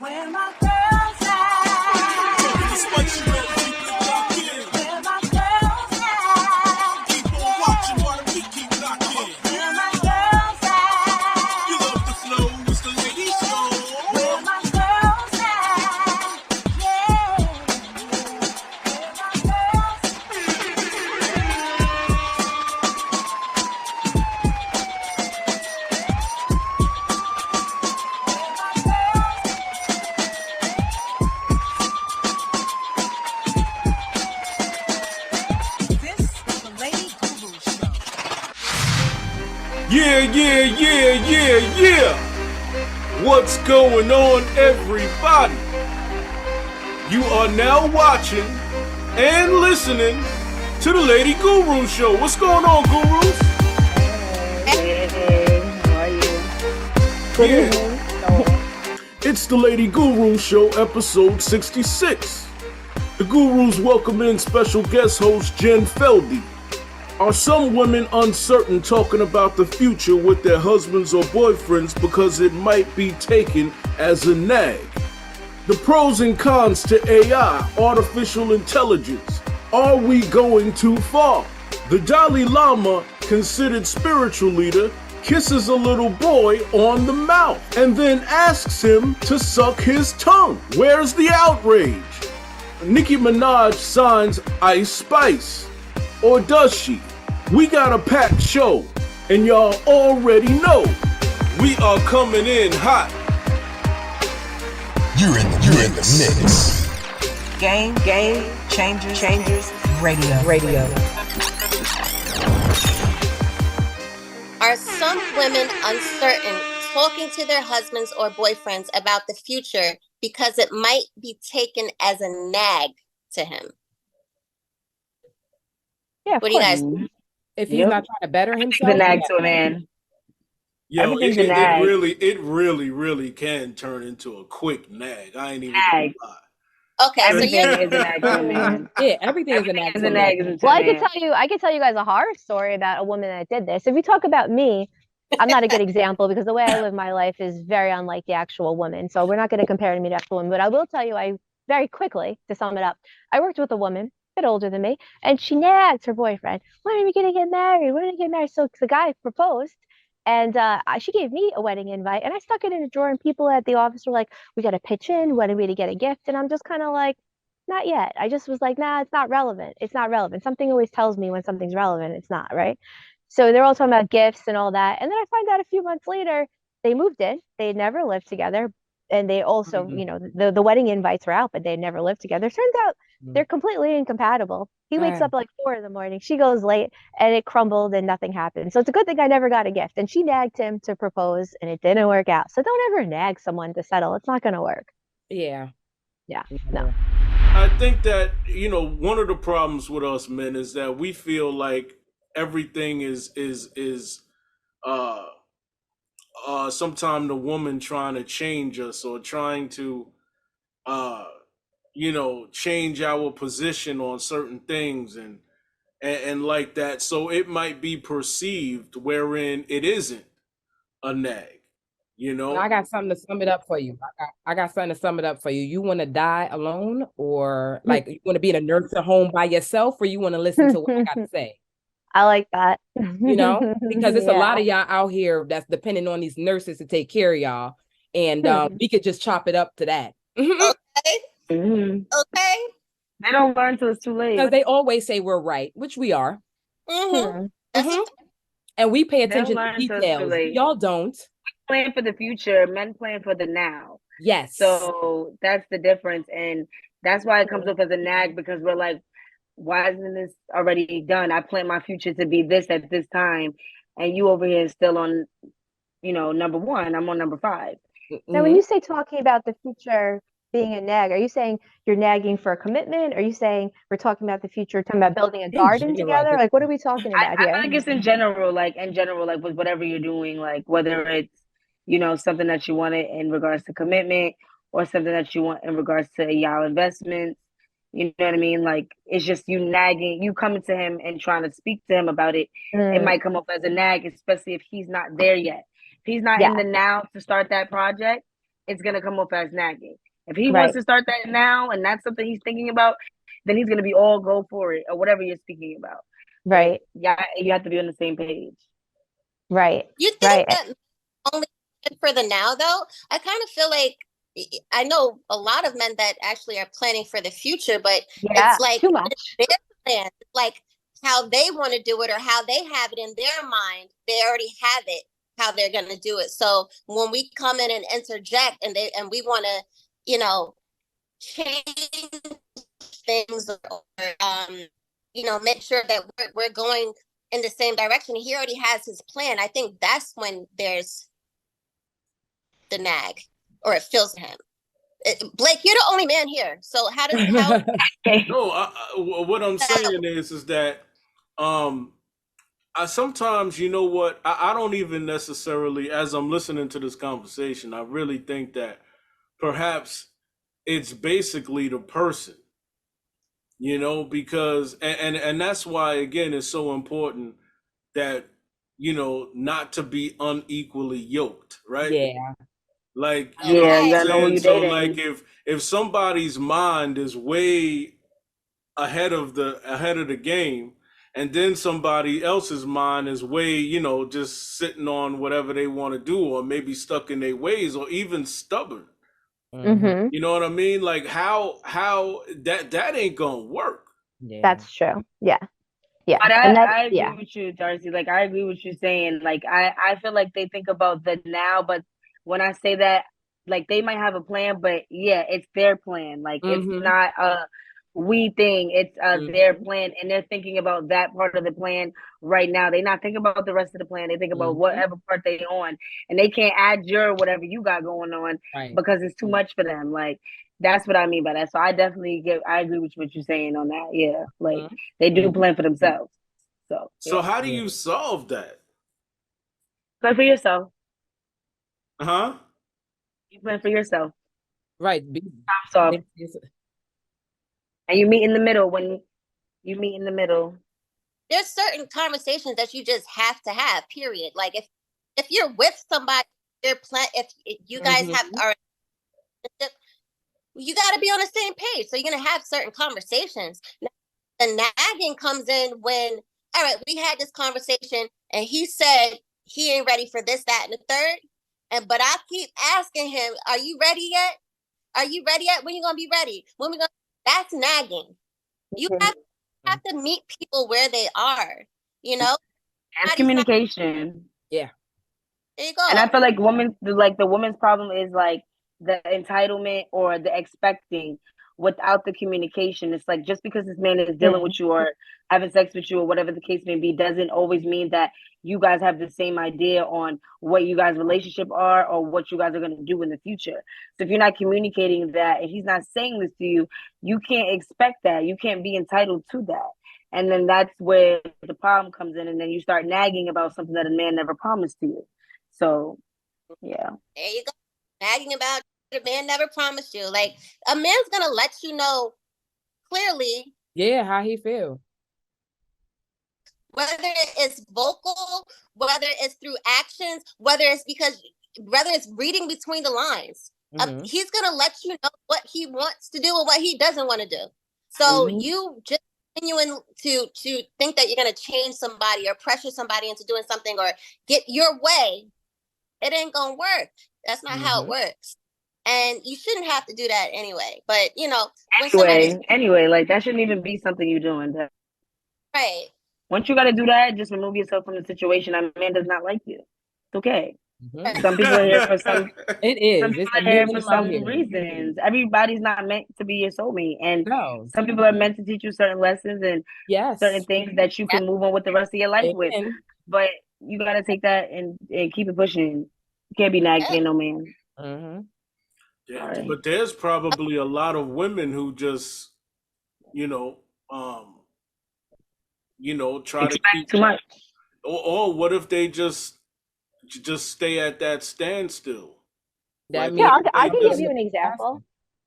Where my girls at? This much you know, keep it locked in. Where my girls at? Keep on watching while we keep locked in. Where my girls at? You love the flow, it's the ladies show. Where my girls at? Yeah. Where my girls This is the Lady Guru Show. Yeah. What's going on, everybody? You are now watching and listening to the Lady Guru Show. What's going on, gurus? Hey, how are you? Yeah. It's the Lady Guru Show, episode 66. The gurus welcome in special guest host Jen Feldy. Are some women uncertain talking about the future with their husbands or boyfriends because it might be taken as a nag? The pros and cons to AI, artificial intelligence. Are we going too far? The Dalai Lama, considered spiritual leader, kisses a little boy on the mouth and then asks him to suck his tongue. Where's the outrage? Nicki Minaj signs Ice Spice. Or does she? We got a packed show, and y'all already know we are coming in hot. You're in the mix. Game changers, radio. Are some women uncertain talking to their husbands or boyfriends about the future because it might be taken as a nag to him? Yeah, What do you guys? If he's not trying to better himself, The nag to a man. Yo, Everything's it a nag. really can turn into a quick nag. I ain't even gonna Nag. lie. Okay, so Everything you're is a nag to a man. yeah, everything is a nag. Everything is a nag to Well, a I man. could tell you guys a horror story about a woman that did this. If we talk about me, I'm not a good example because the way I live my life is very unlike the actual woman. So we're not going to compare me to the actual woman. But I will tell you, I very quickly, to sum it up, I worked with a woman, a bit older than me, and she nagged her boyfriend, when are we going to get married? When are we going to get married? So the guy proposed. And she gave me a wedding invite, and I stuck it in a drawer. And people at the office were like, "We got to pitch in. When are we to get a gift?" And I'm just kind of like, "Not yet." I just was like, "Nah, it's not relevant. It's not relevant." Something always tells me when something's relevant. It's not, right? So they're all talking about gifts and all that. And then I find out a few months later they moved in. They had never lived together, and they also, the wedding invites were out, but they had never lived together. Turns out they're completely incompatible. He wakes up like 4 a.m. She goes late, and it crumbled and nothing happened. So it's a good thing I never got a gift. And she nagged him to propose, and it didn't work out. So don't ever nag someone to settle. It's not going to work. Yeah. No. I think that, one of the problems with us men is that we feel like everything is sometime the woman trying to change us or trying to change our position on certain things and like that. So it might be perceived wherein it isn't a nag, And I got something to sum it up for you. I got something to sum it up for you. You want to die alone, or like you want to be in a nursing home by yourself, or you want to listen to what I got to say? I like that. Because it's a lot of y'all out here that's depending on these nurses to take care of y'all. And we could just chop it up to that. Okay. Mhm. Okay. They don't learn till it's too late. Because they always say we're right, which we are. Mm-hmm. And we pay They attention don't to learn till it's too details. late. Y'all don't. Plan for the future, men plan for the now. Yes. So that's the difference. And that's why it comes up as a nag, because we're like, why isn't this already done? I plan my future to be this at this time. And you over here still on, number 1. I'm on number 5. Now, when you say talking about the future being a nag, are you saying you're nagging for a commitment? Are you saying we're talking about the future, talking about building a garden together? Like, what are we talking about here? I think it's in general, with whatever you're doing, like whether it's, something that you wanted in regards to commitment or something that you want in regards to y'all investments. You know what I mean? Like, it's just you nagging, you coming to him and trying to speak to him about it. It might come up as a nag, especially if he's not there yet. If he's not in the now to start that project, it's gonna come off as nagging. If he Right. wants to start that now and that's something he's thinking about, then he's gonna be all go for it or whatever you're speaking about. Right. Yeah, you have to be on the same page. Right. You think Right. that only for the now, though? I kind of feel like I know a lot of men that actually are planning for the future, but Yeah. it's like Too much. their plan, like how they want to do it or how they have it in their mind. They already have it how they're going to do it. So when we come in and interject and we want to, you know, change things or you know, make sure that we're going in the same direction. He already has his plan. I think that's when there's the nag, or it feels him. Blake, you're the only man here, so how? No, what I'm saying is that I sometimes, you know what, I don't even necessarily, as I'm listening to this conversation, I really think that perhaps it's basically the person, you know, because and that's why again it's so important that, you know, not to be unequally yoked, right? Yeah. Like, you know Yeah, what you I'm gotta know who saying? you So dating. like if somebody's mind is way ahead of the game, and then somebody else's mind is way, you know, just sitting on whatever they want to do, or maybe stuck in their ways, or even stubborn. Mm-hmm. You know what I mean? Like how that ain't gonna work. Yeah. That's true. Yeah. Yeah. But And that, I agree yeah. with you, Darcy. Like I agree with you saying. Like I feel like they think about the now, but when I say that, like they might have a plan, but yeah, it's their plan. Like it's not a we thing. It's their plan, and they're thinking about that part of the plan right now. They're not thinking about the rest of the plan. They think about whatever part they on, and they can't add your whatever you got going on Right. because it's too much for them. Like that's what I mean by that. So I definitely I agree with what you're saying on that. Yeah, like they do plan for themselves. So yeah. how do you solve that? Plan for yourself. Huh? You plan for yourself. Right. So, and you meet in the middle when you meet in the middle. There's certain conversations that you just have to have, period. Like if you're with somebody, if you guys have our, you got to be on the same page. So you're going to have certain conversations. Now, the nagging comes in when, all right, we had this conversation and he said he ain't ready for this, that, and the third. But I keep asking him, are you ready yet? Are you ready yet? When you going to be ready? When we going to, that's nagging. You have to meet people where they are, you know? And communication. Yeah. There you go. And I feel like the woman's problem is like the entitlement or the expecting without the communication. It's like just because this man is dealing with you or having sex with you or whatever the case may be doesn't always mean that you guys have the same idea on what you guys' relationship are or what you guys are going to do in the future. So if you're not communicating that and he's not saying this to you, you can't expect that. You can't be entitled to that. And then that's where the problem comes in, and then you start nagging about something that a man never promised to you. So, yeah. There you go. Nagging about a man never promised you. Like, a man's going to let you know clearly. Yeah, how he feel. Whether it's vocal, whether it's through actions, whether it's reading between the lines. He's going to let you know what he wants to do and what he doesn't want to do. So you just continuing to think that you're going to change somebody or pressure somebody into doing something or get your way, it ain't going to work. That's not how it works. And you shouldn't have to do that anyway. But, you know, anyway, like that shouldn't even be something you're doing. Right. Once you got to do that, just remove yourself from the situation. A man does not like you. It's okay. Some people are here for some. It is. Some people are here for some reasons. Everybody's not meant to be your soulmate, and some people are meant to teach you certain lessons and certain things that you can move on with the rest of your life with. But you got to take that and keep it pushing. You can't be nagging no man. Yeah, but there's probably a lot of women who just, try expect to keep too much. Or what if they just stay at that standstill? I can give you an example.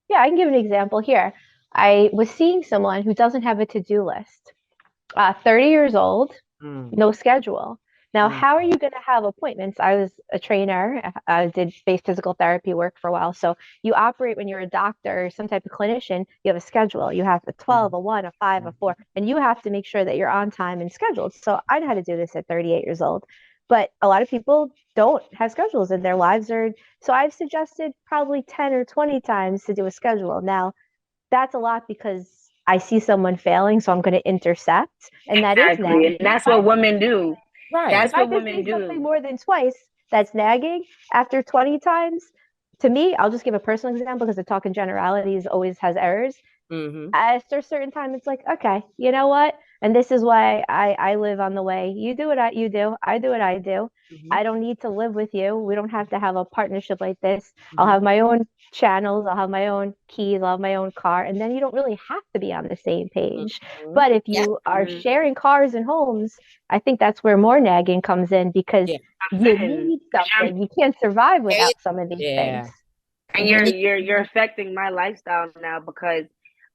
Yeah, I can give an example here. I was seeing someone who doesn't have a to-do list. 30 years old, no schedule. Now, how are you going to have appointments? I was a trainer. I did physical therapy work for a while. So you operate when you're a doctor or some type of clinician, you have a schedule. You have a 12, a 1, a 5, a 4, and you have to make sure that you're on time and scheduled. So I know how to do this at 38 years old. But a lot of people don't have schedules and their lives are. So I've suggested probably 10 or 20 times to do a schedule. Now, that's a lot because I see someone failing, so I'm going to intercept. And that is Exactly. nagging. And that's what women do. Right. That's If I what could women say something do. more than twice, that's nagging. After 20 times, to me, I'll just give a personal example because the talk in generalities always has errors. After a certain time, it's like, okay, you know what? And this is why I live on the way. You do what you do. I do what I do. I don't need to live with you. We don't have to have a partnership like this. I'll have my own channels. I'll have my own keys. I'll have my own car. And then you don't really have to be on the same page. But if you are sharing cars and homes, I think that's where more nagging comes in because you need something. You can't survive without some of these things. And you're affecting my lifestyle now because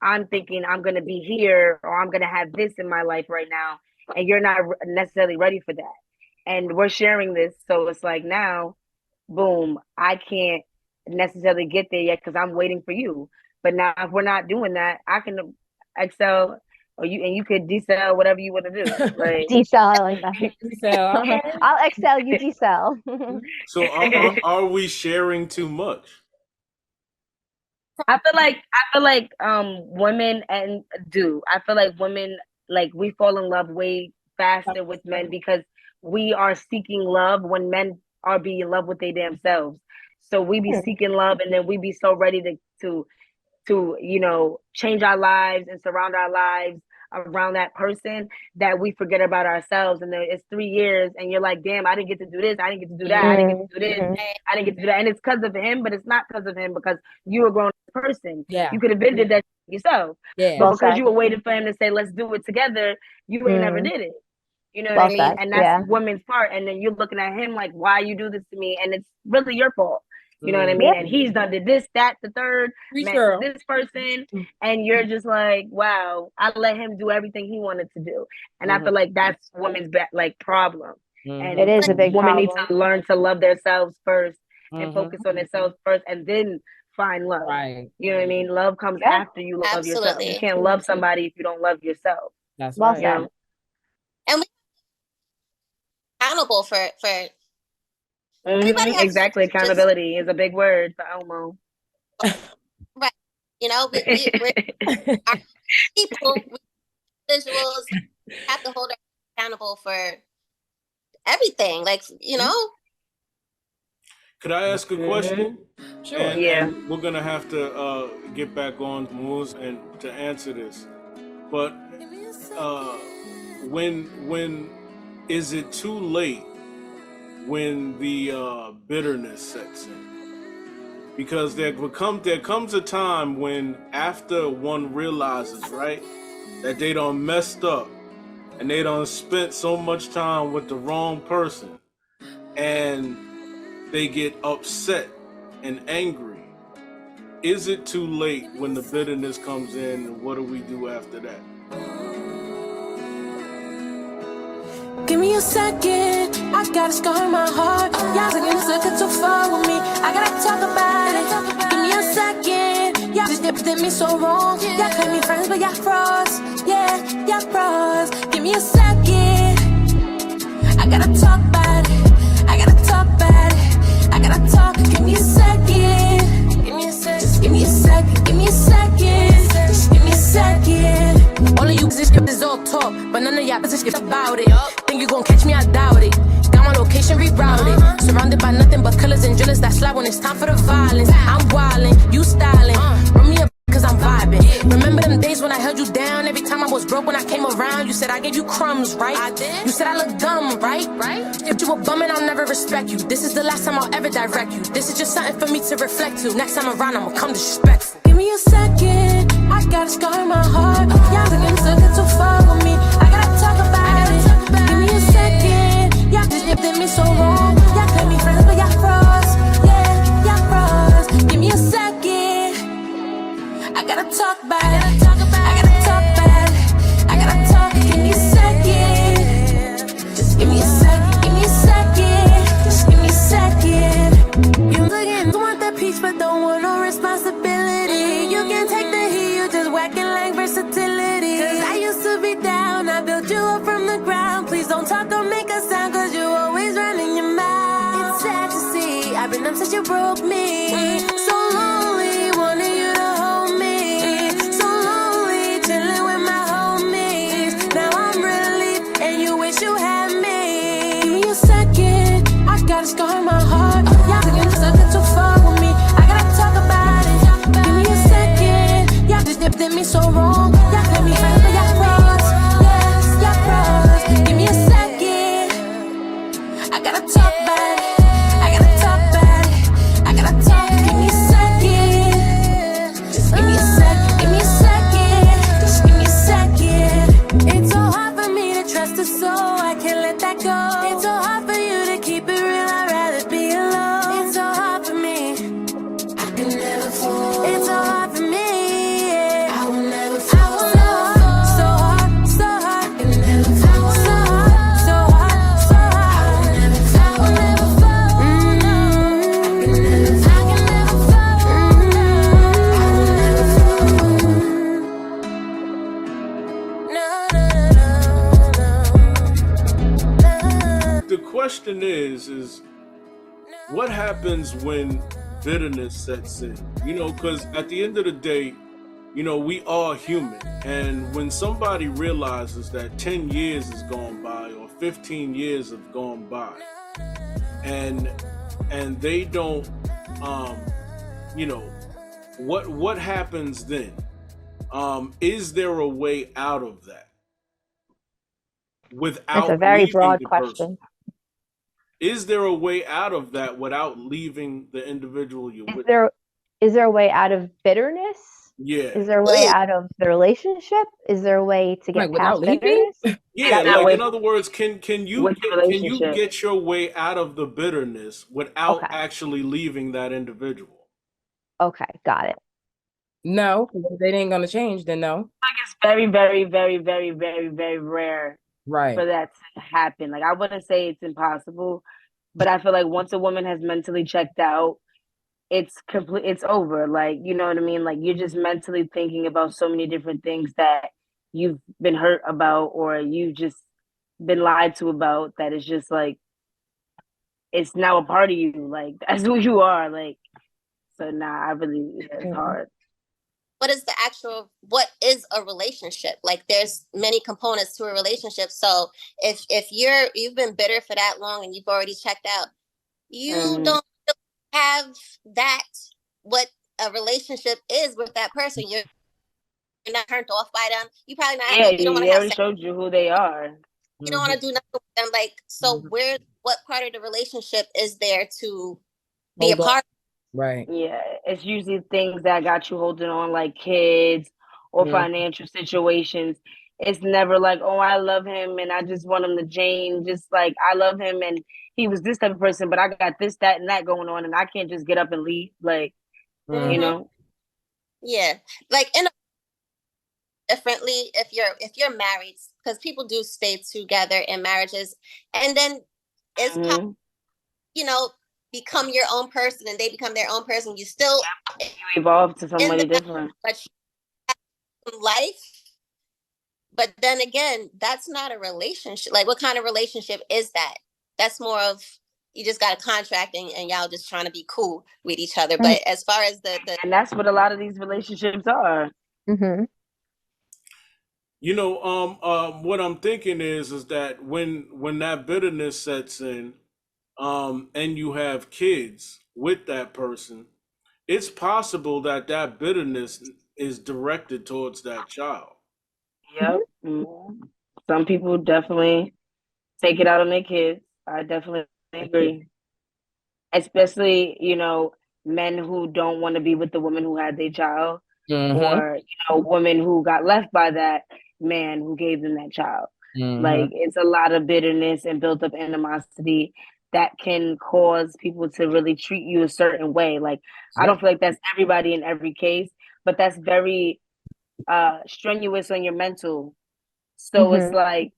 I'm thinking I'm going to be here or I'm going to have this in my life right now. And you're not necessarily ready for that. And we're sharing this. So it's like now, boom, I can't necessarily get there yet because I'm waiting for you. But now if we're not doing that, I can excel or you could decel, whatever you want to do. Like decel, I like that. Decel, okay. I'll excel, you decel. So are we sharing too much? I feel like women I feel like women like we fall in love way faster with men because we are seeking love when men are being in love with their damn selves. So we be seeking love and then we be so ready to you know change our lives and surround our lives around that person that we forget about ourselves. And then it's 3 years and you're like, damn, I didn't get to do this, I didn't get to do that, I didn't get to do this, I didn't get to do that. And it's because of him, but it's not because of him because you were a grown person. You could have been did that yourself. But because you were waiting for him to say, let's do it together, you ain't never did it. You know what I mean? And that's women's part. And then you're looking at him like, why you do this to me? And it's really your fault. You know what I mean? And he's done did this, that, the third, met this person, and you're just like, wow, I let him do everything he wanted to do. And I feel like that's women's problem. And it is a big women problem. need to learn to love themselves first and focus on themselves first and then find love. You know what I mean? Love comes after you love yourself. You can't love somebody if you don't love yourself. That's well right. said. You know? And we accountable for everybody has exactly. Accountability is a big word for Elmo. Right. You know, we're our people, individuals have to hold ourselves accountable for everything. Like, you know. Could I ask a question? Sure. And we're gonna have to get back on moves and to answer this. But when is it too late when the bitterness sets in? Because there comes a time when after one realizes, right, that they done messed up and they done spent so much time with the wrong person and they get upset and angry. Is it too late when the bitterness comes in, and what do we do after that? Give me a second, I got a scar in my heart. Y'all looking too far with me, I gotta talk about it. Give me a second, y'all just did me so wrong. Y'all claim me friends, but y'all froze. Yeah, y'all froze. Give me a second, I gotta talk about it. I gotta talk about it. I gotta talk. Give me a second. Give me a second. Just give me a second. Give me a second. Just give me a second. All of you is all talk, but none of y'all is about it. Think you gon' catch me? I doubt it. Got my location rerouted. Surrounded by nothing but killers and drillers that slap when it's time for the violence. I'm wildin', you stylin'. Run me up cause I'm vibing. Remember them days when I held you down? Every time I was broke when I came around, you said I gave you crumbs, right? I did. You said I look dumb, right? If you a bum and I'll never respect you. This is the last time I'll ever direct you. This is just something for me to reflect to. Next time around I'ma come disrespectful. Give me a second, I got a scar in my heart. Y'all looking too far with me, I gotta talk about it. Give me a second, y'all just did me so wrong. Y'all claim me friends but y'all froze. Yeah, y'all froze. Give me a second, I gotta talk about it. I gotta talk about it. I gotta talk. Give me a second. Just give me a second. Give me acting like versatility. Cause I used to be down, I built you up from the ground. Please don't talk, don't make a sound, cause you always running your mouth. It's sad to see, I've been up since you broke me. So lonely, wanting you to hold me. So lonely, chilling with my homies. Now I'm relieved, and you wish you had me. Give me a second, I got a scar in my heart. Y'all taking a second too far with me. I gotta talk about it. Give me a second, y'all just dipped in me so wrong. Y'all let me find but y'all cross. Yes, y'all cross. Give me a second, I gotta talk about it. I gotta talk about it. I gotta talk. Give me a second. Just give me a second. Give me a second. Just give me a second. It's so hard for me to trust a soul. I can't let that go. It's so hard for you to keep it real. I'd rather be alone. It's so hard for me. I can never fall. It's so hard for me. Yeah. I will never fall. I will never fall. So hard, so hard. I can never fall. So hard, so hard, so hard. I will never fall. I will never fall. I can never fall. I can never fall. I will never fall. No. The question is what happens when bitterness sets in? You know, because at the end of the day, you know, we are human. And when somebody realizes that 10 years has gone by or 15 years have gone by and they don't, you know, what happens then? Is there a way out of that? Without That's a very leaving broad the question. person? Is there a way out of that without leaving the individual you're with? Is there a way out of bitterness? Yeah. Is there a way out of the relationship? Is there a way to get Like without past leaving? bitterness? Yeah, that like way in other words, can you with the can you relationship. get your way out of the bitterness without Okay. actually leaving that individual? Okay, got it. No, if they ain't gonna change, then no. Like it's very, very, very, very, very, very rare Right. for that to happen. Like I wouldn't say it's impossible, but I feel like once a woman has mentally checked out, it's complete. It's over. Like you know what I mean. Like you're just mentally thinking about so many different things that you've been hurt about or you've just been lied to about. That it's just like it's now a part of you. Like that's who you are. Like so. Nah, I really it's hard. What is a relationship? Like there's many components to a relationship. So if you've been bitter for that long and you've already checked out, you don't have that what a relationship is with that person. You're not turned off by them. You probably not. Yeah, you don't want he to have already sex. showed you who they are. You don't want to do nothing with them. Like so, what part of the relationship is there to be Hold a on. part? Right. Yeah, it's usually things that got you holding on, like kids or financial situations. It's never like, oh, I love him and I just want him to change. Just like I love him and he was this type of person, but I got this, that, and that going on, and I can't just get up and leave. Like, you know. Yeah, like differently if you're married, because people do stay together in marriages, and then it's possible, you know, become your own person and they become their own person. You still you evolve to in somebody the different. but life. But then again, that's not a relationship. Like, what kind of relationship is that? That's more of you just got a contract and y'all just trying to be cool with each other. But as far as the And that's what a lot of these relationships are. You know, what I'm thinking is that when that bitterness sets in, and you have kids with that person, it's possible that that bitterness is directed towards that child. Yep. Some people definitely take it out on their kids. I definitely agree. Especially, you know, men who don't want to be with the woman who had their child, or you know, women who got left by that man who gave them that child. Like it's a lot of bitterness and built up animosity that can cause people to really treat you a certain way. Like I don't feel like that's everybody in every case, but that's very strenuous on your mental. So it's like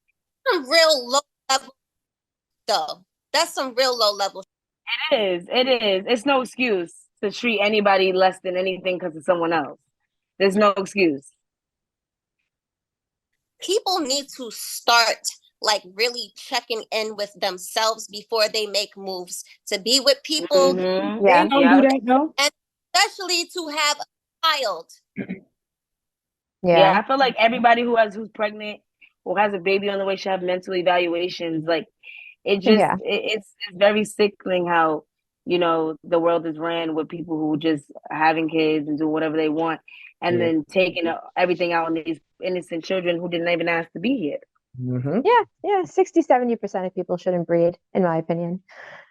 some real low level though. That's some real low level. It is. It's no excuse to treat anybody less than anything because of someone else. There's no excuse. people need to start like really checking in with themselves before they make moves to be with people, Mhm. Yeah. They don't do that though. and especially to have a child. Yeah, Yeah. I feel like everybody who's pregnant or has a baby on the way should have mental evaluations. Like Yeah. it's very sickening how, you know, the world is ran with people who just having kids and do whatever they want, and Yeah. then taking everything out on these innocent children who didn't even ask to be here. Mm-hmm. Yeah. 60-70% of people shouldn't breed, in my opinion.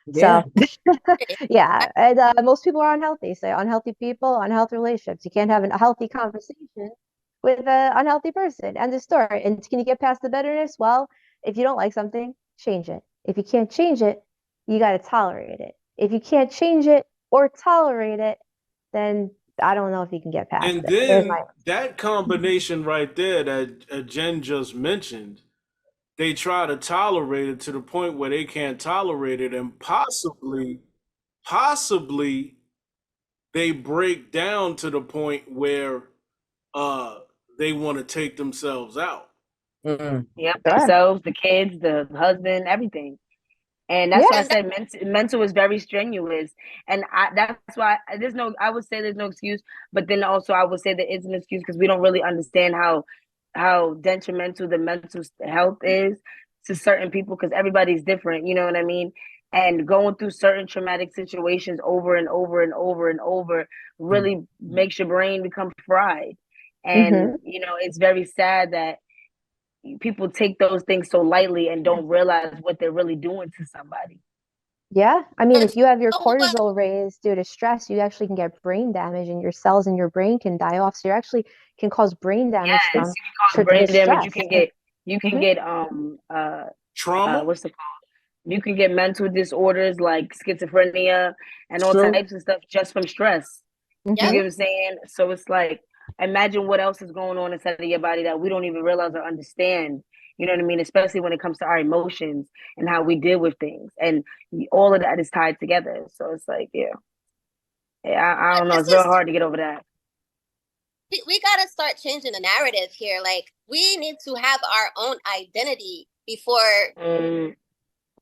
Yeah. So, yeah. And most people are unhealthy. So, unhealthy people, unhealthy relationships. You can't have a healthy conversation with an unhealthy person. End of story. And can you get past the bitterness? Well, if you don't like something, change it. If you can't change it, you got to tolerate it. If you can't change it or tolerate it, then I don't know if you can get past And it. There's then my that combination right there that Jen just mentioned, they try to tolerate it to the point where they can't tolerate it, and possibly they break down to the point where uh they want to take themselves out. Mm-hmm. Yep, sure. themselves, the kids, the husband, everything. And that's Yeah. why I said mental is very strenuous, and that's why there's no. I would say there's no excuse, but then also I would say there is an excuse because we don't really understand how detrimental the mental health is to certain people because everybody's different. You know what I mean? And going through certain traumatic situations over and over and over and over really makes your brain become fried. And Hmm. you know, it's very sad that people take those things so lightly and don't realize what they're really doing to somebody. Yeah. I mean, But if you have your you know what? cortisol raised due to stress, you actually can get brain damage and your cells in your brain can die off. So you actually can cause brain damage Yes, from you can cause brain the damage. stress. You can Hmm. get Trauma? what's it called? You can get mental disorders like schizophrenia and all True. types of stuff just from stress. You Yep. get Hmm. what I'm saying? So it's like imagine what else is going on inside of your body that we don't even realize or understand. You know what I mean? Especially when it comes to our emotions and how we deal with things, and all of that is tied together. So it's like, I But don't know. this It's real is hard to get over that. we got to start changing the narrative here. Like we need to have our own identity before Mm,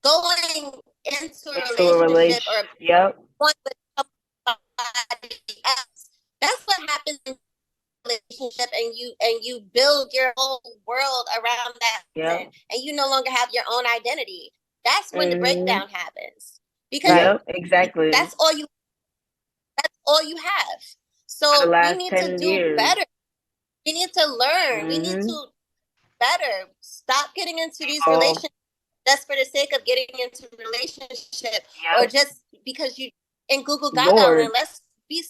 going into a into a relationship relation, or yep, going with somebody else. That's what happens in a relationship, and you build your whole world around that yep, person, and you no longer have your own identity. That's when the mm, breakdown happens because Right. yep, exactly. that's all you have. For the So we last need to 10 do years. better. We need to learn. We need Mm-hmm. to better stop getting into these Oh, relationships just for the sake of getting into a relationship or yep, just because you in Google Gaga. bored. And let's be,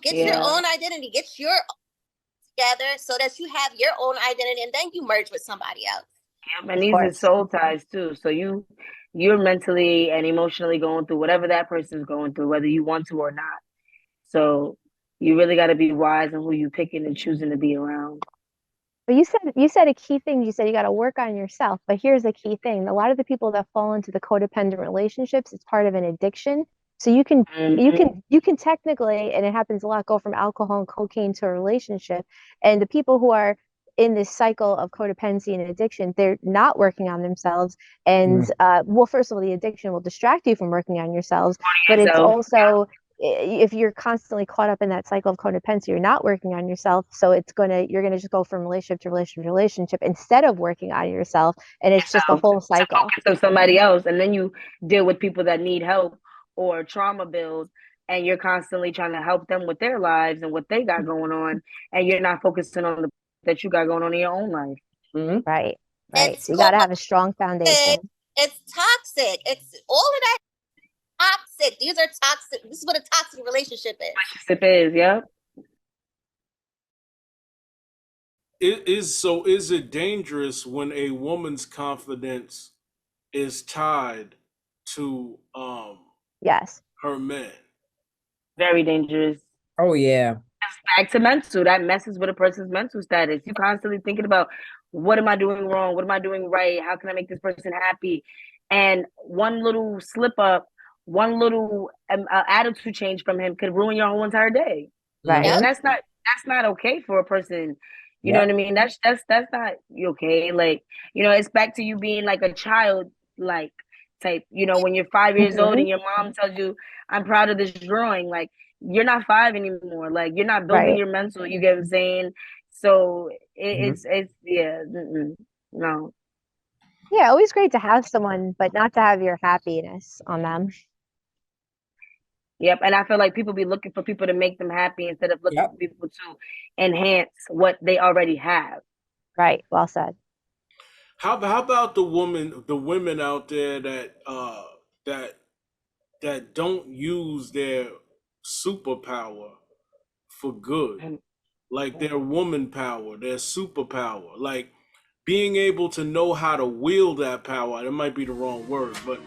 get your Yeah. own identity, get your together so that you have your own identity, and then you merge with somebody else. Yep. And Of these are course. soul ties too. So you're mentally and emotionally going through whatever that person's going through, whether you want to or not. So you really got to be wise in who you picking and choosing to be around. But you said a key thing. You said you got to work on yourself. But here's the key thing. A lot of the people that fall into the codependent relationships, it's part of an addiction. So Mm-hmm. you can technically, and it happens a lot, go from alcohol and cocaine to a relationship. And the people who are in this cycle of codependency and addiction, they're not working on themselves. And well, first of all, the addiction will distract you from working on yourselves, but it's Yourself. also if you're constantly caught up in that cycle of codependency, you're not working on yourself. So you're gonna just go from relationship to relationship to relationship instead of working on yourself. And it's just a Yourself whole to cycle. focus on somebody else. And then you deal with people that need help or trauma bills. And you're constantly trying to help them with their lives and what they got going on. And you're not focusing on the that you got going on in your own life. Mm-hmm. Right. Right. It's So you got to have a toxic. strong foundation. It's toxic. It's all of that toxic. These are toxic. This is what a toxic relationship is. Relationship is, yep. Is it dangerous when a woman's confidence is tied to Yes. her man? Very dangerous. Oh yeah. Back to mental. That messes with a person's mental status. You constantly thinking about what am I doing wrong? What am I doing right? How can I make this person happy? And one little slip up, one little attitude change from him could ruin your whole entire day. Right. And Yep. that's not okay for a person, You know what I mean? That's not okay. Like, it's back to you being like a child, like type. When you're 5 years old and your mom tells you, "I'm proud of this drawing," like you're not 5 anymore. Like you're not building your mental. You get what I'm saying? So it's no. Yeah, always great to have someone, but not to have your happiness on them. Yep, and I feel like people be looking for people to make them happy instead of looking for people to enhance what they already have. Right. Well said. How about the women out there that don't use their superpower for good, like their woman power, their superpower, like being able to know how to wield that power. That might be the wrong word, but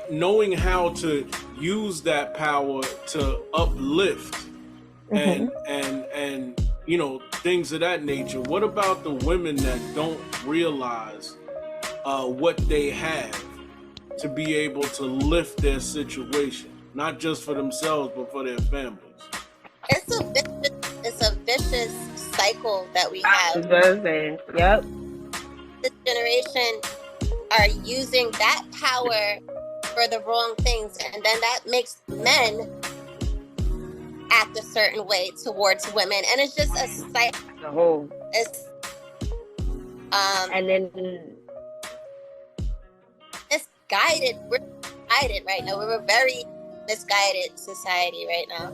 knowing how to use that power to uplift and things of that nature. What about the women that don't realize what they have to be able to lift their situation, not just for themselves but for their families? It's a vicious cycle that we have. Yep. This generation are using that power for the wrong things, and then that makes men act a certain way towards women, and it's just a cycle. And then it's guided. We're guided right now. We're a very misguided society right now.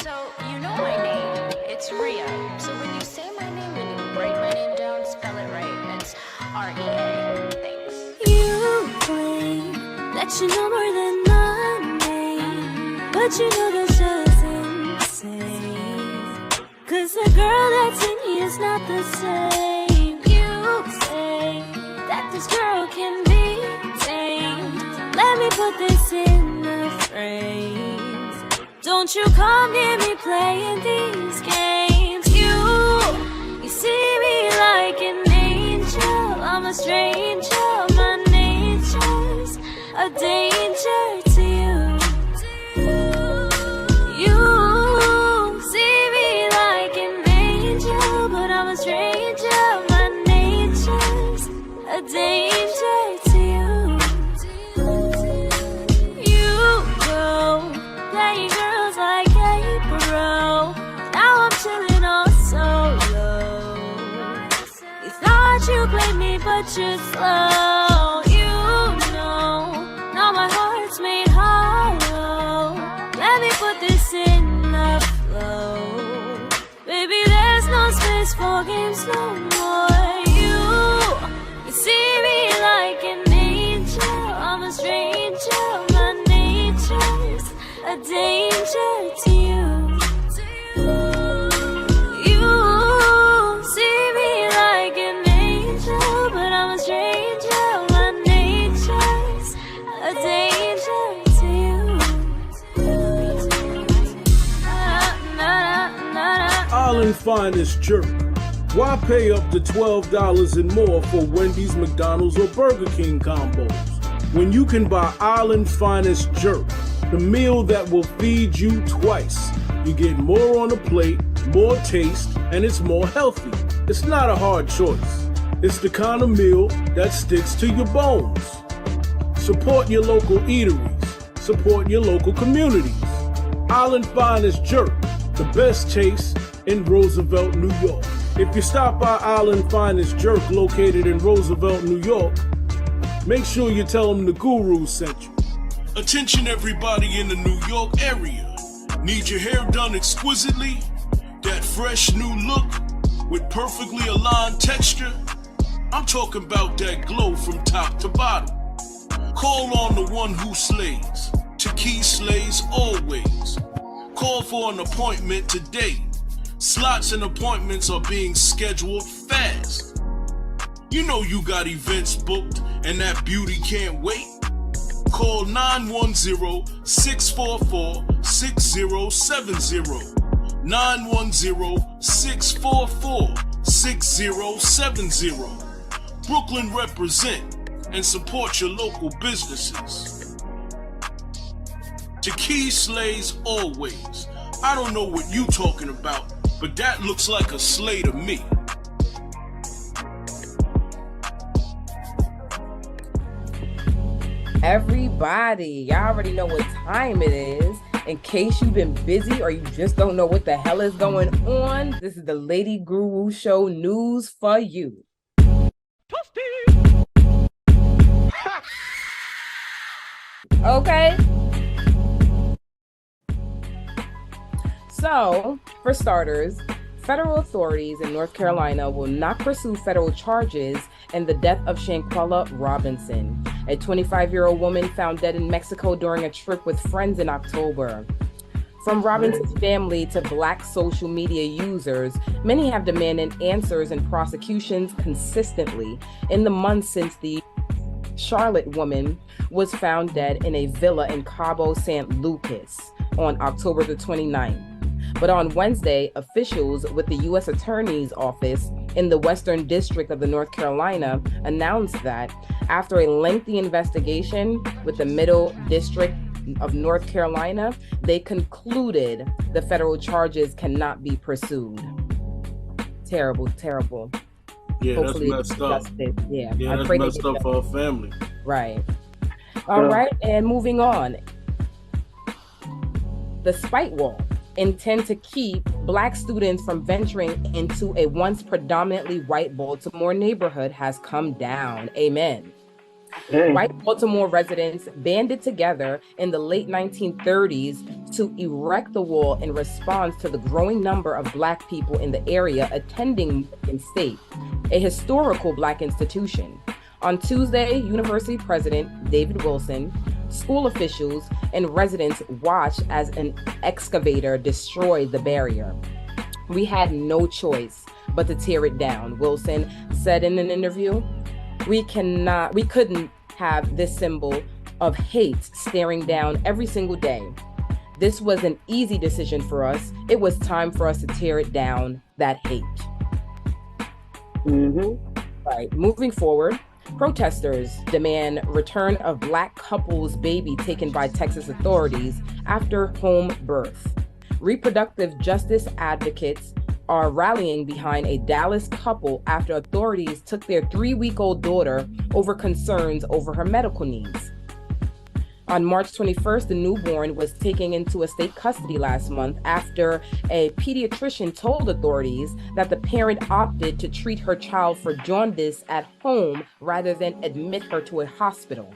So you know my name, it's Ria. So when you say my name, when you write my name down, spell it right. It's R-E-A. Thanks. You claim that you know more than my name, but you know that's just insane. 'Cause the girl that's in you is not the same. You say that this girl can be tamed. Let me put this in the phrase. Don't you come near me playing these games. You see me like an angel. I'm a stranger. My nature's a danger to you. You see me like an angel, but I'm a stranger. My nature's a danger to you. You go playing girls like April. Now I'm chilling all solo. You thought you played me, but you're slow. You know, now my heart's made hollow. Let me put this in the flow. Baby, there's no space for games no more. You see me like an angel. I'm a stranger. My nature's a danger to you. You see me like an angel, but I'm a stranger. My nature's a danger to you. Island Finest Jerk. Why pay up to $12 and more for Wendy's, McDonald's, or Burger King combos when you can buy Island Finest Jerk, the meal that will feed you twice? You get more on the plate, more taste, and it's more healthy. It's not a hard choice. It's the kind of meal that sticks to your bones. Support your local eateries. Support your local communities. Island Finest Jerk, the best taste in Roosevelt, New York. If you stop by Island Finest Jerk located in Roosevelt, New York, make sure you tell them the Guru sent you. Attention everybody in the New York area. Need your hair done exquisitely? That fresh new look with perfectly aligned texture? I'm talking about that glow from top to bottom. Call on the one who slays. Nicki slays always. Call for an appointment today. Slots and appointments are being scheduled fast. You know you got events booked and that beauty can't wait. Call 910-644-6070. 910-644-6070. Brooklyn represent and support your local businesses. Nicki slays always. I don't know what you talking about, but that looks like a sleigh to me. Everybody, y'all already know what time it is. In case you've been busy or you just don't know what the hell is going on, this is the Lady Guru Show news for you. Okay. So, for starters, federal authorities in North Carolina will not pursue federal charges in the death of Shanquella Robinson, a 25-year-old woman found dead in Mexico during a trip with friends in October. From Robinson's family to Black social media users, many have demanded answers and prosecutions consistently in the months since the Charlotte woman was found dead in a villa in Cabo San Lucas on October the 29th. But on Wednesday, officials with the U.S. Attorney's Office in the Western District of the North Carolina announced that after a lengthy investigation with the Middle District of North Carolina, they concluded the federal charges cannot be pursued. Terrible, terrible. Yeah, Hopefully that's messed up. Yeah, Yeah, I that's pray messed up for our family. Right. All right, and moving on. The spite wall intend to keep Black students from venturing into a once predominantly white Baltimore neighborhood has come down. Amen. Hey. White Baltimore residents banded together in the late 1930s to erect the wall in response to the growing number of Black people in the area attending Michigan State, a historical Black institution. On Tuesday, University President David Wilson, school officials, and residents watched as an excavator destroyed the barrier. "We had no choice but to tear it down," Wilson said in an interview. We couldn't have this symbol of hate staring down every single day. This was an easy decision for us. It was time for us to tear it down, that hate. Right, moving forward. Protesters demand return of Black couple's baby taken by Texas authorities after home birth. Reproductive justice advocates are rallying behind a Dallas couple after authorities took their 3-week-old daughter over concerns over her medical needs. On March 21st, the newborn was taken into a state custody last month after a pediatrician told authorities that the parent opted to treat her child for jaundice at home rather than admit her to a hospital.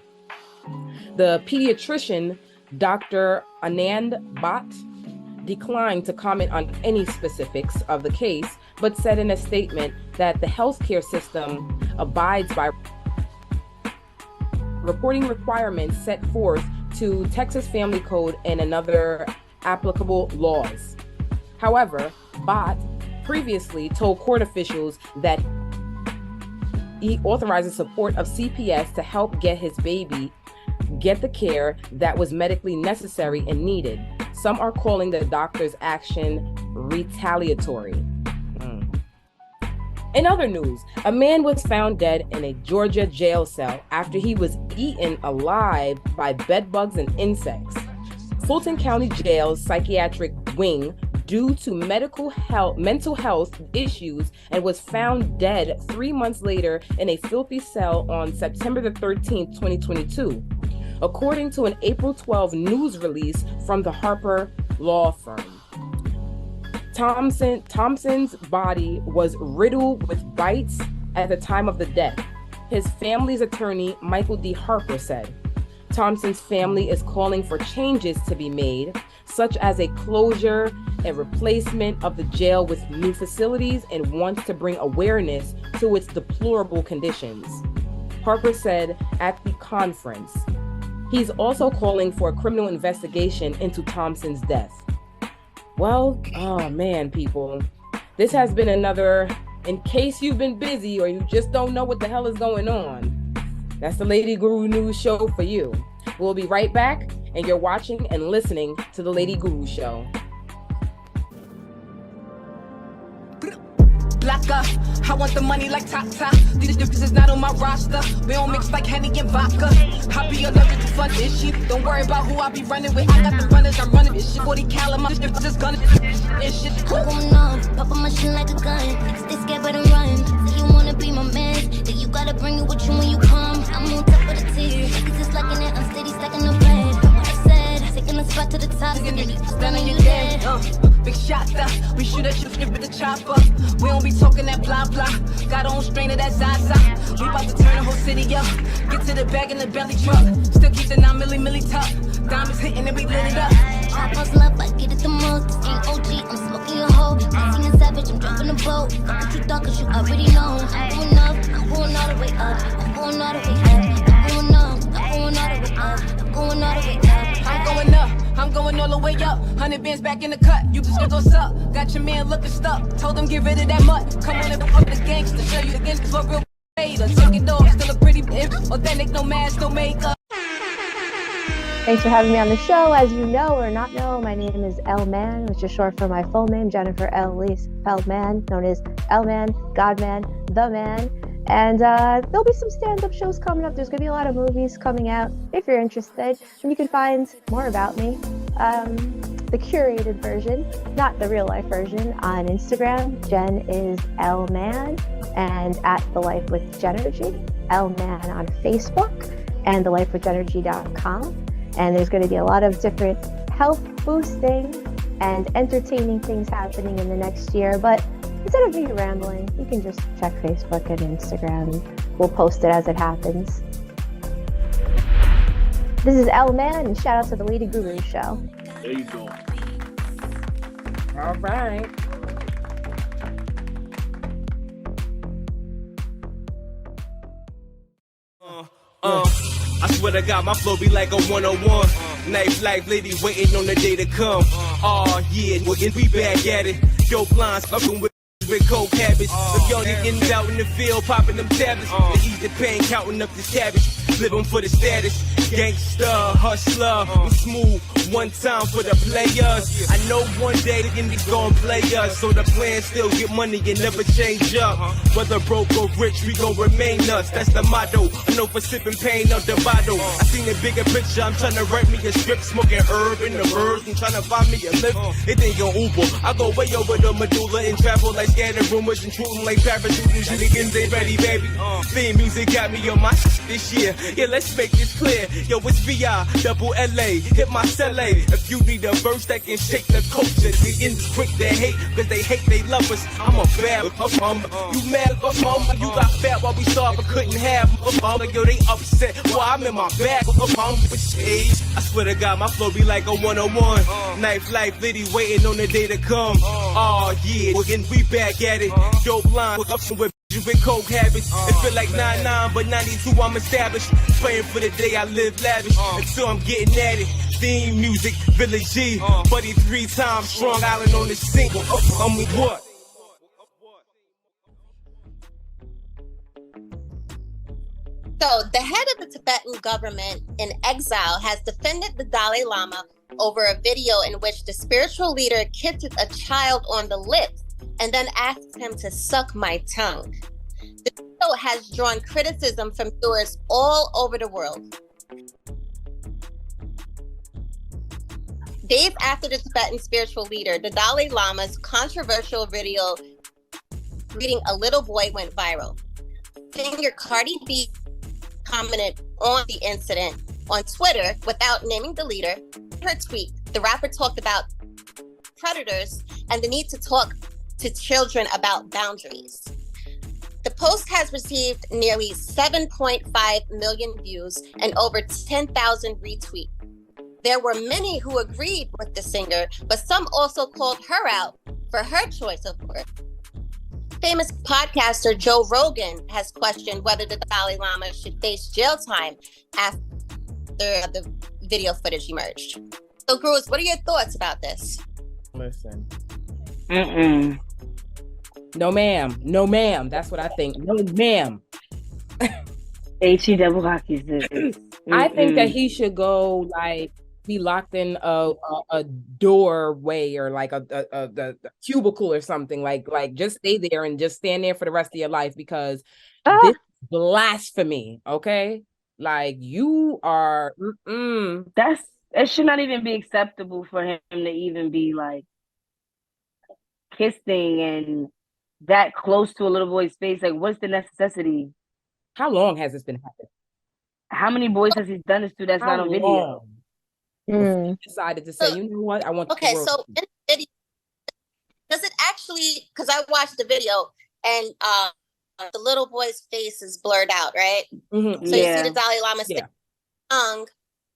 The pediatrician, Dr. Anand Bhatt, declined to comment on any specifics of the case, but said in a statement that the healthcare system abides by reporting requirements set forth to Texas Family Code and another applicable laws. However, Bhatt previously told court officials that he authorizes support of CPS to help get his baby get the care that was medically necessary and needed. Some are calling the doctor's action retaliatory. In other news, a man was found dead in a Georgia jail cell after he was eaten alive by bedbugs and insects. Fulton County Jail's psychiatric wing due to mental health issues and was found dead 3 months later in a filthy cell on September the 13th, 2022, according to an April 12 news release from the Harper law firm. Thompson's body was riddled with bites at the time of the death, his family's attorney, Michael D. Harper, said. Thompson's family is calling for changes to be made, such as a closure and replacement of the jail with new facilities, and wants to bring awareness to its deplorable conditions. Harper said at the conference. He's also calling for a criminal investigation into Thompson's death. Well, oh man, people, this has been another, in case you've been busy or you just don't know what the hell is going on, that's the Lady Guru News Show for you. We'll be right back, and you're watching and listening to the Lady Guru Show. blocker. I want the money like Tata. These differences not on my roster. We don't mix like Henny and vodka. I be allergic to fun this shit. Don't worry about who I be running with. I got the runners, I'm running this shit. 40 cal, my shit just gonna this shit. I'm going off, pop on my shit like a gun. Niggas they scared but I'm running. Say you wanna be my man, then you gotta bring it with you when you come. I'm on top of the tier. Niggas is liking it, I'm steady stacking the bread. What I said, taking a spot to the top. Standing you dead. Big shots up. We shoot at you, flip with the chopper. We don't be talking that blah blah. Got on strain of that Zaza. We about to turn the whole city up. Get to the bag in the belly truck. Still keep the 9 milli tuck. Diamonds hitting and we lit it up. I boss love, I get it the most. This ain't OG, I'm smoking your hoe. I sing a savage, I'm dropping a boat. What you thought, cause you already know. I'm going up, I'm going all the way up. I'm going all the way up. I'm going up, I'm going all the way up. I'm going all the way up. I'm going up, I'm going all the way up. 100 bands back in the cut, you just what's up. Got your man looking stuck, told him get rid of that mutt. Come on and up the gangster, show you the gangsters what real made. Take it off, still a pretty bitch. Authentic, no mask, no makeup. Thanks for having me on the show. As you know or not know, my name is L Man, which is short for my full name, Jennifer L. Lee Feldman, known as L Man, God Man, The Man. And there'll be some stand-up shows coming up. There's going to be a lot of movies coming out if you're interested. And you can find more about me, the curated version, not the real-life version, on Instagram. Jen is L Man, and at The Life with Genergy, L Man on Facebook, and thelifewithgenergy.com. And there's going to be a lot of different health boosting and entertaining things happening in the next year. But instead of me rambling, you can just check Facebook and Instagram. We'll post it as it happens. This is L Man, and shout out to the Lady Guru Show. There you go. All right. I swear to God, my flow be like a 101. Nice life, lady, waiting on the day to come. Oh yeah, we back at it. Yo, blinds fucking with cold cabbage. The young niggas out in the field, popping them tablets. They eat the pain, counting up this cabbage. Living for the status. Gangsta, hustler, we smooth. One time for the players. I know one day the niggas gon' play us. So the plan still get money and never change up. Whether broke or rich, we gon' remain us. That's the motto. I know for sipping pain out the bottle. I seen the bigger picture. I'm trying to write me a script. Smoking herb in the birds and trying to find me a lift. It ain't your Uber. I go way over the medulla and travel like scanning rumors and shooting like parachuters. You niggas ain't ready, baby. Theme music got me on my this year. Yeah, let's make this clear. Yo, it's VI, double LA. Hit my cell. If you need a verse that can shake the culture, the ends quick to hate, cause they hate they love us. I'm a bad you mad you got fat while we starved but couldn't have yo, they upset. Well, I'm in my bag I swear to God, my flow be like a 101. Knife life, litty waiting on the day to come. Oh yeah, and we back at it. Yo, blind with coke habits. It feel like 99, but 92 I'm established. Praying for the day I live lavish. Until I'm getting at it. Theme music, Village G. Buddy 3 times, Strong Island on the single. I'm with what? So the head of the Tibetan government in exile has defended the Dalai Lama over a video in which the spiritual leader kisses a child on the lips and then asks him to suck my tongue. The video has drawn criticism from viewers all over the world. Days after the Tibetan spiritual leader, the Dalai Lama's controversial video reading a little boy went viral. Singer Cardi B commented on the incident on Twitter without naming the leader. In her tweet, the rapper talked about predators and the need to talk to children about boundaries. The post has received nearly 7.5 million views and over 10,000 retweets. There were many who agreed with the singer, but some also called her out for her choice of words. Famous podcaster Joe Rogan has questioned whether the Dalai Lama should face jail time after the video footage emerged. So, Cruz, what are your thoughts about this? Listen. No, ma'am. No, ma'am. That's what I think. No, ma'am. H-E double hockey sticks. I think that he should go like be locked in a doorway or like a cubicle or something. Like just stay there and just stand there for the rest of your life because this is blasphemy. Okay, like you are. It should not even be acceptable for him to even be like kissing and that close to a little boy's face. Like, what's the necessity? How long has this been happening? How many boys has he done this to that's not on video? He decided to say, you know what, I want to. Okay, so in the video, does it actually, because I watched the video and the little boy's face is blurred out, right? Mm-hmm. So you see the Dalai Lama stick tongue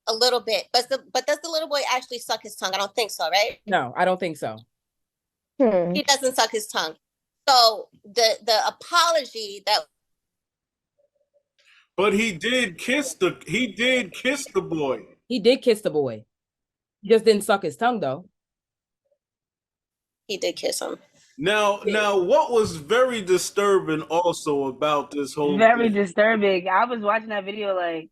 a little bit, but does the little boy actually suck his tongue? I don't think so, right? No, I don't think so. He doesn't suck his tongue. So the apology that. But he did kiss the boy. He did kiss the boy. He just didn't suck his tongue though. He did kiss him. Now, what was very disturbing also about this whole very thing? disturbing. I was watching that video like,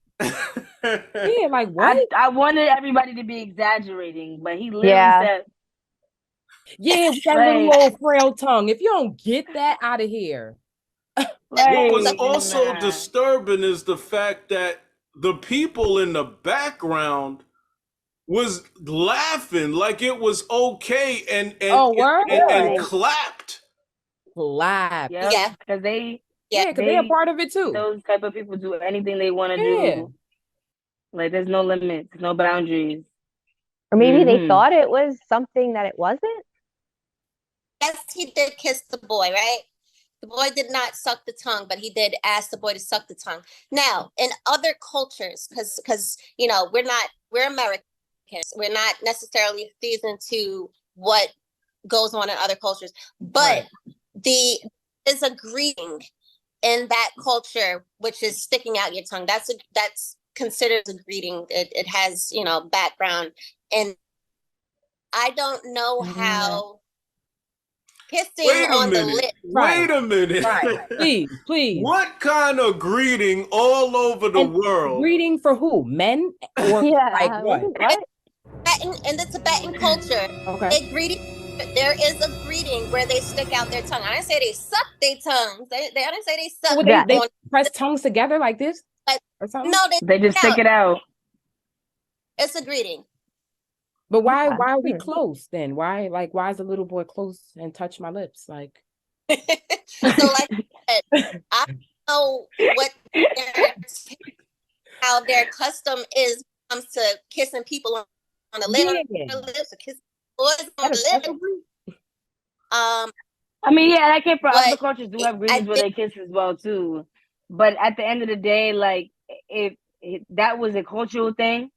yeah, like what? I wanted everybody to be exaggerating, but he literally said, "Yeah, with that little old frail tongue. If you don't get that out of here." What was also disturbing is the fact that the people in the background was laughing like it was okay and clapped. Yeah, because they are part of it too. Those type of people do anything they want to do. Like there's no limits, no boundaries. Or maybe they thought it was something that it wasn't. Yes, he did kiss the boy, right? The boy did not suck the tongue, but he did ask the boy to suck the tongue. Now, in other cultures, because you know we're Americans, we're not necessarily seasoned to what goes on in other cultures, but there's a greeting in that culture which is sticking out your tongue. That's considered a greeting. It has background, and I don't know how. Kissing on the lip. Wait a minute. Please. What kind of greeting all over the world? Greeting for who? Men? Or like what? In the Tibetan culture, there is a greeting where they stick out their tongue. I didn't say they suck their tongues. I didn't say they suck. So they press tongues together like this? Or something? No, they just stick it out. It's a greeting. But why are we close then? Why is a little boy close and touch my lips? Like so like I don't know how their custom is when it comes to kissing people on the lips or kissing boys on the lips. I mean, that came from other cultures do have greetings where they kiss as well too. But at the end of the day, like if that was a cultural thing,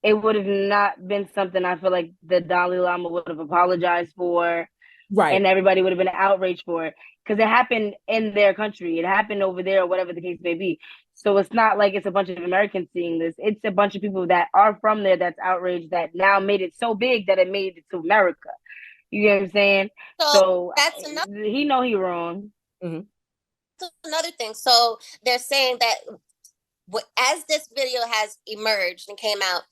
it would have not been something I feel like the Dalai Lama would have apologized for. Right. And everybody would have been outraged for it. Because it happened in their country. It happened over there, or whatever the case may be. So it's not like it's a bunch of Americans seeing this. It's a bunch of people that are from there that's outraged that now made it so big that it made it to America. You get what I'm saying? So that's another. He know he wrong. Mm-hmm. That's another thing. So they're saying that as this video has emerged and came out,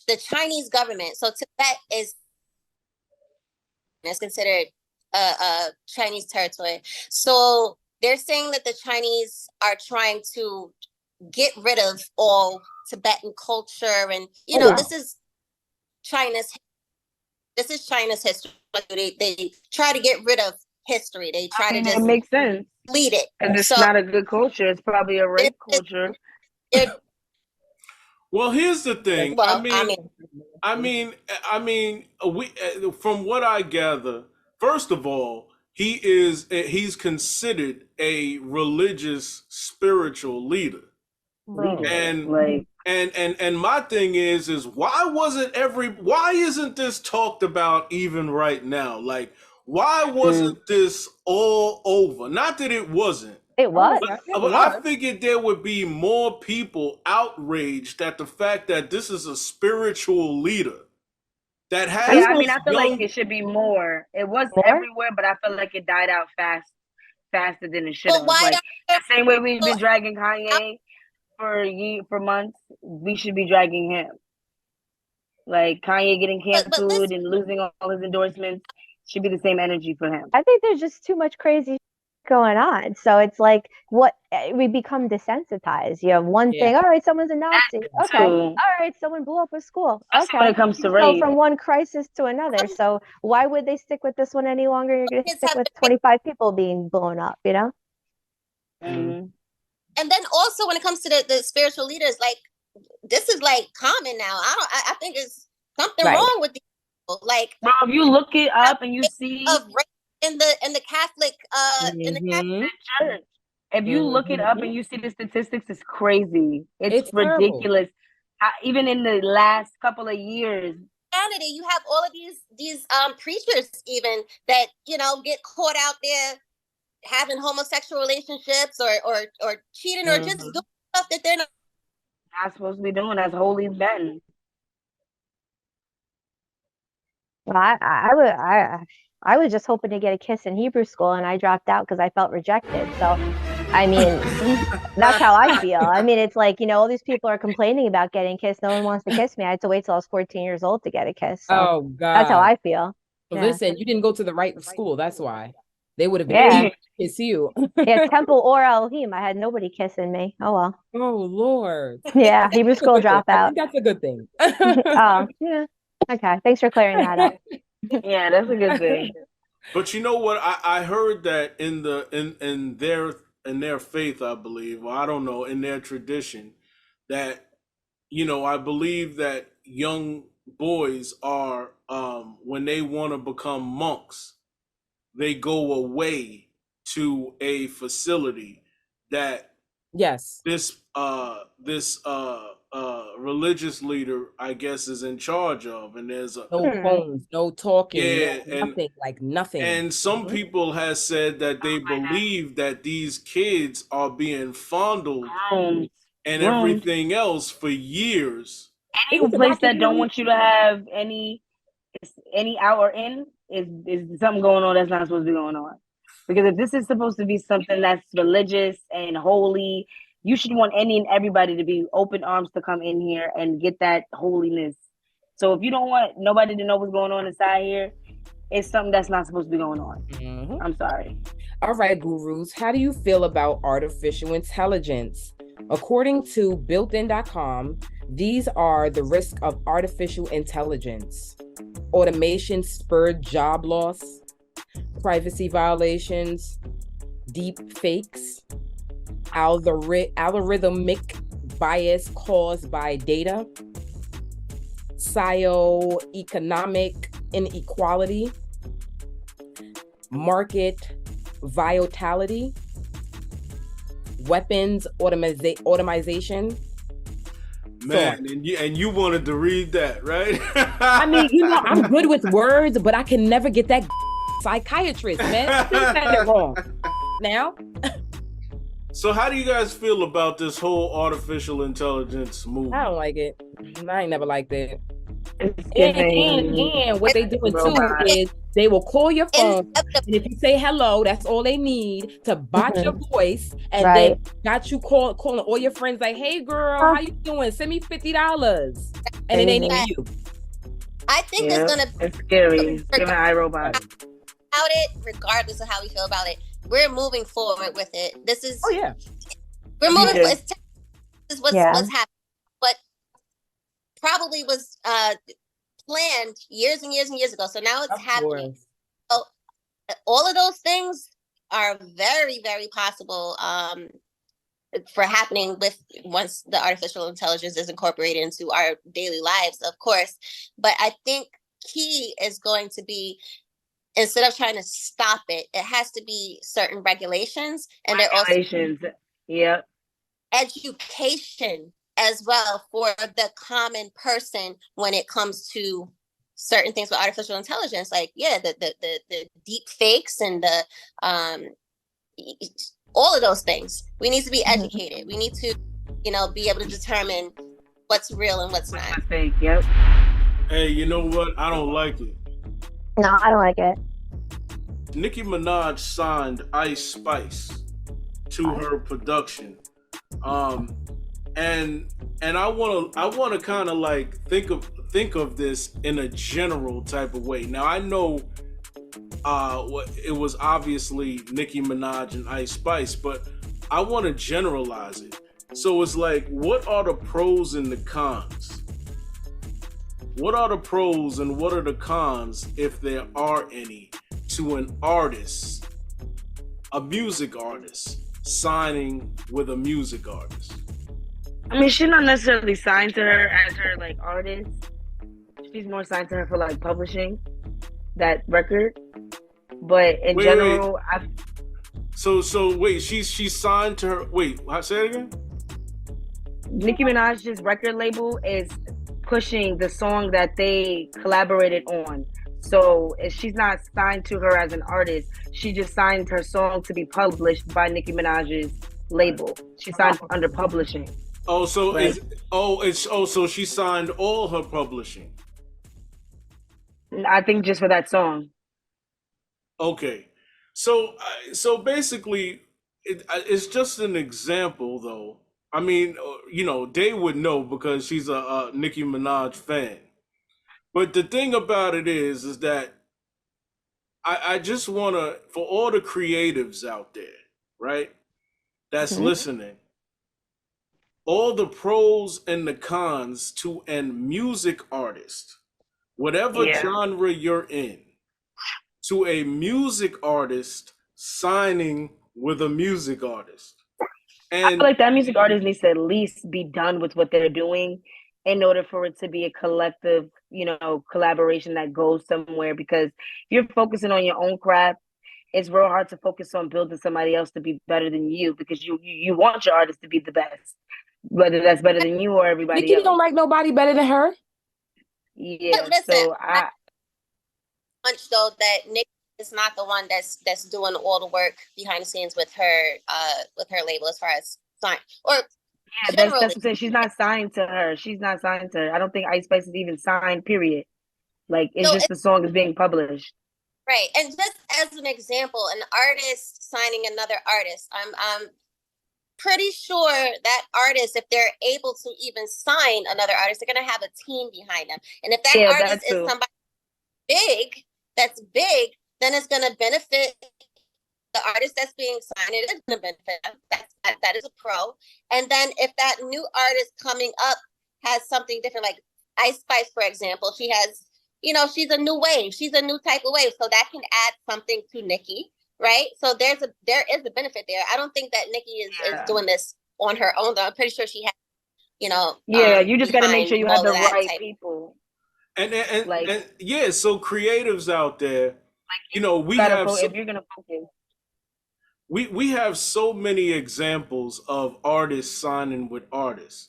the Chinese government, so Tibet is considered a Chinese territory. So they're saying that the Chinese are trying to get rid of all Tibetan culture, and this is China's history. They try to get rid of history. They try to just it makes sense. Lead it. And it's not a good culture. It's probably a rape culture. Well, here's the thing. We from what I gather, first of all, he's considered a religious spiritual leader. And my thing is why isn't this talked about even right now? Like, why wasn't this all over? Not that it wasn't. It was. But I figured there would be more people outraged at the fact that this is a spiritual leader that has. I feel like it should be more. It was everywhere, but I feel like it died out faster than it should have. Like, the same way we've been dragging Kanye for months, we should be dragging him. Like Kanye getting canceled and losing all his endorsements should be the same energy for him. I think there's just too much crazy going on. So it's like we become desensitized. You have one thing, all right, someone's a Nazi. Okay. All right, someone blew up a school. Okay. When it comes to rape. rape. From one crisis to another. So why would they stick with this one any longer? You're going to stick with 25 people being blown up, you know? Mm-hmm. And then also when it comes to the spiritual leaders, like this is like common now. I think it's something wrong with these people. Like, bro, if you look it up and you see of rape in the Catholic in the Catholic church. If you look it up and you see the statistics, it's crazy. It's ridiculous. Even in the last couple of years, Canada, you have all of these preachers even that get caught out there having homosexual relationships or cheating or just doing stuff that they're not supposed to be doing as holy men. Well, I was just hoping to get a kiss in Hebrew school, and I dropped out because I felt rejected. So, I mean, that's how I feel. I mean, it's like, all these people are complaining about getting kissed. No one wants to kiss me. I had to wait till I was 14 years old to get a kiss. So oh, God. That's how I feel. Well, listen, you didn't go to the right school. That's why. They would have been able to kiss you. Yeah, Temple or Elohim. I had nobody kissing me. Oh, well. Oh, Lord. Yeah, Hebrew school dropout. I think that's a good thing. Oh, yeah. Okay, thanks for clearing that up. Yeah, that's a good thing. But you know what? I heard that in their faith, I believe, or I don't know, in their tradition, that I believe that young boys are when they want to become monks, they go away to a facility that this religious leader, I guess, is in charge of, and there's no phones, no talking, nothing. And some people has said that they believe that these kids are being fondled and everything else for years. Any place that don't want you to have any out or in is something going on that's not supposed to be going on. Because if this is supposed to be something that's religious and holy, you should want any and everybody to be open arms to come in here and get that holiness. So if you don't want nobody to know what's going on inside here, it's something that's not supposed to be going on. Mm-hmm. I'm sorry. All right, gurus, how do you feel about artificial intelligence? According to builtin.com, these are the risks of artificial intelligence. Automation spurred job loss, privacy violations, deep fakes, algorithmic bias caused by data, socioeconomic inequality, market volatility, weapons automation. Man, and you wanted to read that, right? I mean, I'm good with words, but I can never get that psychiatrist, man. I said it wrong. Now. So how do you guys feel about this whole artificial intelligence movement? I don't like it. I ain't never liked it. And what they doing too is they will call your phone, and if you say hello, that's all they need to bot your voice, and then got you calling all your friends like, "Hey, girl, how you doing? Send me $50," and it ain't even you. I think it's scary. It's giving iRobot about it, regardless of how we feel about it. We're moving forward with it. This is we're moving. This is what's happening. But probably was planned years and years and years ago. So now it's happening. So all of those things are very, very possible for happening once the artificial intelligence is incorporated into our daily lives, of course. But I think key is going to be, instead of trying to stop it, it has to be certain regulations, and there also education as well for the common person when it comes to certain things with artificial intelligence, like the deep fakes and the all of those things. We need to be educated. We need to, be able to determine what's real and what's not. Fake. Yep. Hey, you know what? I don't like it. No, I don't like it. Nicki Minaj signed Ice Spice to her production. and I wanna kind of like think of this in a general type of way. Now I know it was obviously Nicki Minaj and Ice Spice, but I want to generalize it. So it's like, what are the pros and the cons? What are the pros and what are the cons, if there are any, to an artist, a music artist, signing with a music artist? I mean, she's not necessarily signed to her as her like artist. She's more signed to her for like publishing that record. But in general, wait. So wait, she's signed to her. Wait, say it again. Nicki Minaj's record label is pushing the song that they collaborated on. So if she's not signed to her as an artist, she just signed her song to be published by Nicki Minaj's label. She signed under publishing. Oh, so so she signed all her publishing. I think just for that song. Okay, so basically, it's just an example, though. I mean, Day would know because she's a Nicki Minaj fan. But the thing about it is that I just want to, for all the creatives out there, right, that's listening, all the pros and the cons to a music artist, whatever genre you're in, to a music artist signing with a music artist. And I feel like that music artist needs to at least be done with what they're doing in order for it to be a collective, collaboration that goes somewhere. Because if you're focusing on your own craft, it's real hard to focus on building somebody else to be better than you, because you want your artist to be the best, whether that's better than you or everybody Nicki else. don't like nobody better than her. Yeah, listen, so I much though that Nicki is not the one that's doing all the work behind the scenes with her label as far as sign or that's what I'm saying. She's not signed to her. She's not signed to her. I don't think Ice Spice is even signed, period. Like it's the song is being published. Right. And just as an example, an artist signing another artist, I'm pretty sure that artist, if they're able to even sign another artist, they're gonna have a team behind them. And if that artist is somebody that's big, then it's gonna benefit the artist that's being signed. It is gonna benefit them. That is a pro. And then if that new artist coming up has something different, like Ice Spice, for example, she has, she's a new wave. She's a new type of wave. So that can add something to Nicki, right? So there is a benefit there. I don't think that Nicki is doing this on her own, though. I'm pretty sure she has, you just got to make sure you have the right people. And so creatives out there, we have if you're gonna focus. We have so many examples of artists signing with artists.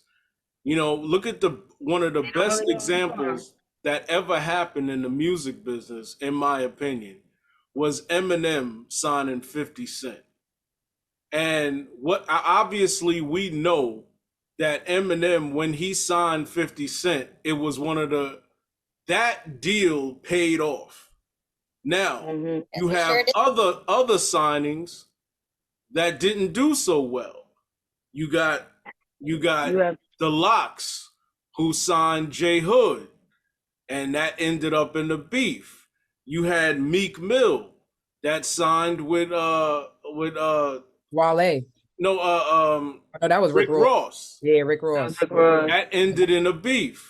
Look at one of the best examples that ever happened in the music business, in my opinion, was Eminem signing 50 Cent. And obviously we know that Eminem, when he signed 50 Cent, it was that deal paid off. Now, you have other signings that didn't do so well. You got the Locks, who signed J Hood, and that ended up in the beef. You had Meek Mill that signed with Wale. No, that was Rick Ross. Yeah, Rick Ross. That ended in a beef.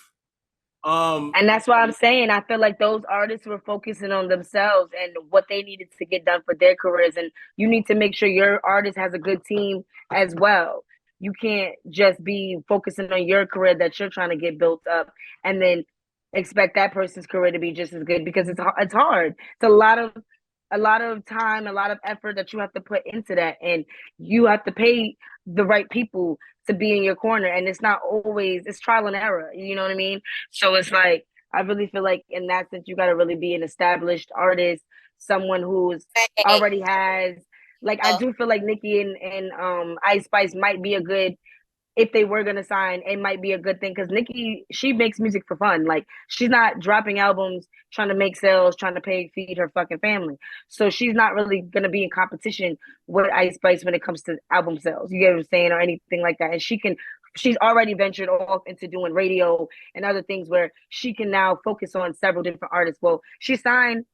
And that's why I'm saying I feel like those artists were focusing on themselves and what they needed to get done for their careers. And you need to make sure your artist has a good team as well. You can't just be focusing on your career that you're trying to get built up and then expect that person's career to be just as good, because it's hard. It's a lot of time, a lot of effort that you have to put into that, and you have to pay the right people to be in your corner, and it's not always, it's trial and error, you know what I mean? So it's like, I really feel like in that sense, you got to really be an established artist, someone who's already has, like, I do feel like Nicki and Ice Spice might be a good, if they were going to sign, it might be a good thing, because Nicki, she makes music for fun. Like, she's not dropping albums, trying to make sales, trying to feed her fucking family. So she's not really going to be in competition with Ice Spice when it comes to album sales. You get what I'm saying? Or anything like that. And she can she's already ventured off into doing radio and other things where she can now focus on several different artists. Well, she signed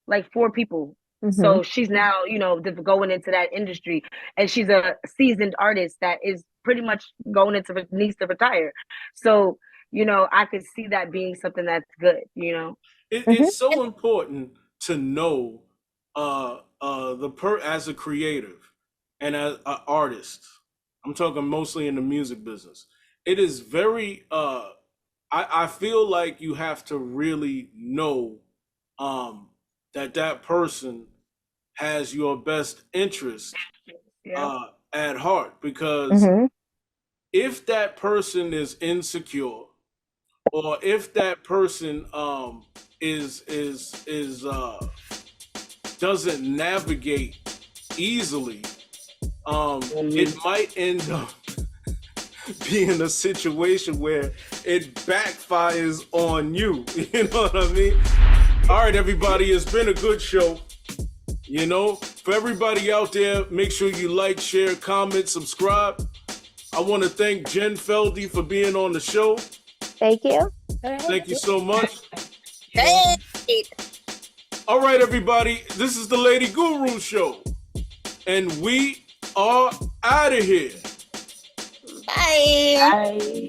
like 4 people. So she's now, going into that industry, and she's a seasoned artist that is pretty much needs to retire. So, I could see that being something that's good, It's so important to know as a creative and as an artist. I'm talking mostly in the music business. It is very I feel like you have to really know that person has your best interest at heart, because if that person is insecure, or if that person is doesn't navigate easily, it might end up being a situation where it backfires on you. You know what I mean? All right, everybody, it's been a good show. For everybody out there, make sure you like, share, comment, subscribe. I want to thank Jen Feldy for being on the show. Thank you. Thank you so much. Hey. All right, everybody, this is the Lady Guru Show, and we are out of here. Bye. Bye.